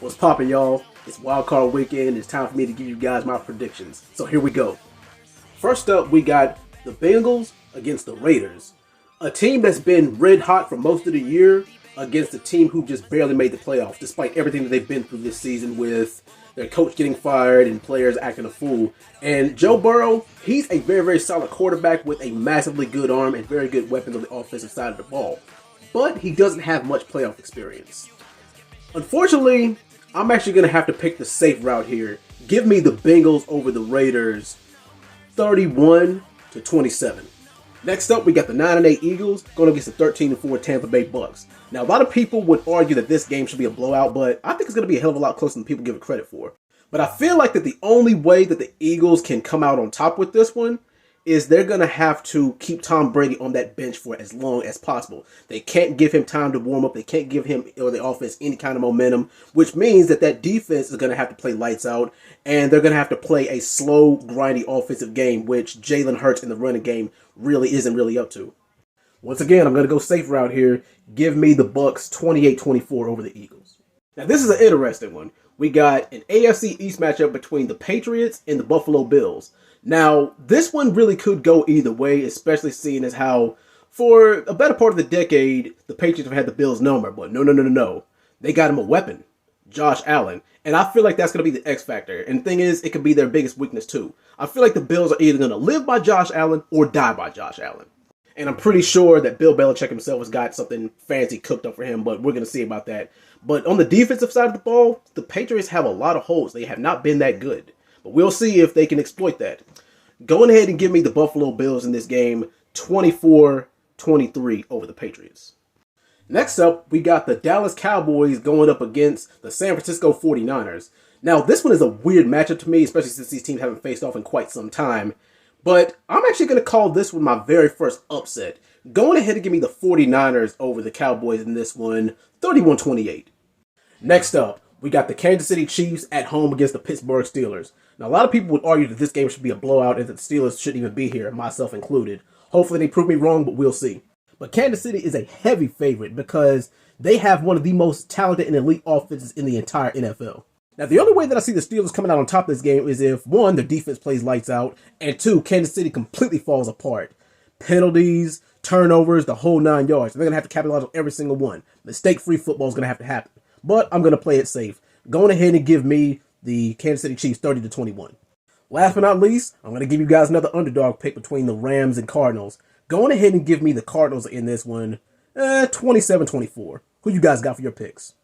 What's poppin', y'all? It's Wild Card Weekend. It's time for me to give you guys my predictions. So here we go. First up, we got the Bengals against the Raiders. A team that's been red hot for most of the year against a team who just barely made the playoffs, despite everything that they've been through this season with their coach getting fired and players acting a fool. And Joe Burrow, he's a very, very solid quarterback with a massively good arm and very good weapons on the offensive side of the ball. But he doesn't have much playoff experience. Unfortunately, I'm actually going to have to pick the safe route here. Give me the Bengals over the Raiders 31-27. Next up, we got the 9-8 Eagles going against the 13-4 Tampa Bay Bucks. Now, a lot of people would argue that this game should be a blowout, but I think it's going to be a hell of a lot closer than people give it credit for. But I feel like that the only way that the Eagles can come out on top with this one is they're going to have to keep Tom Brady on that bench for as long as possible. They can't give him time to warm up. They can't give him or the offense any kind of momentum, which means that that defense is going to have to play lights out, and they're going to have to play a slow, grindy offensive game, which Jalen Hurts in the running game really isn't really up to. Once again, I'm going to go safe route here. Give me the Bucks 28-24 over the Eagles. Now, this is an interesting one. We got an AFC East matchup between the Patriots and the Buffalo Bills. Now, this one really could go either way, especially seeing as how, for a better part of the decade, the Patriots have had the Bills' number. But no. They got him a weapon, Josh Allen. And I feel like that's going to be the X factor. And the thing is, it could be their biggest weakness too. I feel like the Bills are either going to live by Josh Allen or die by Josh Allen. And I'm pretty sure that Bill Belichick himself has got something fancy cooked up for him, but we're going to see about that. But on the defensive side of the ball, the Patriots have a lot of holes. They have not been that good. But we'll see if they can exploit that. Go ahead and give me the Buffalo Bills in this game, 24-23 over the Patriots. Next up, we got the Dallas Cowboys going up against the San Francisco 49ers. Now, this one is a weird matchup to me, especially since these teams haven't faced off in quite some time. But I'm actually going to call this one my very first upset. Going ahead and give me the 49ers over the Cowboys in this one, 31-28. Next up, we got the Kansas City Chiefs at home against the Pittsburgh Steelers. Now, a lot of people would argue that this game should be a blowout and that the Steelers shouldn't even be here, myself included. Hopefully they prove me wrong, but we'll see. But Kansas City is a heavy favorite because they have one of the most talented and elite offenses in the entire NFL. Now, the only way that I see the Steelers coming out on top of this game is if, one, their defense plays lights out, and two, Kansas City completely falls apart. Penalties, turnovers, the whole 9 yards. They're going to have to capitalize on every single one. Mistake-free football is going to have to happen. But I'm going to play it safe. Going ahead and give me the Kansas City Chiefs 30-21. Last but not least, I'm going to give you guys another underdog pick between the Rams and Cardinals. Going ahead and give me the Cardinals in this one, 27-24. Who you guys got for your picks?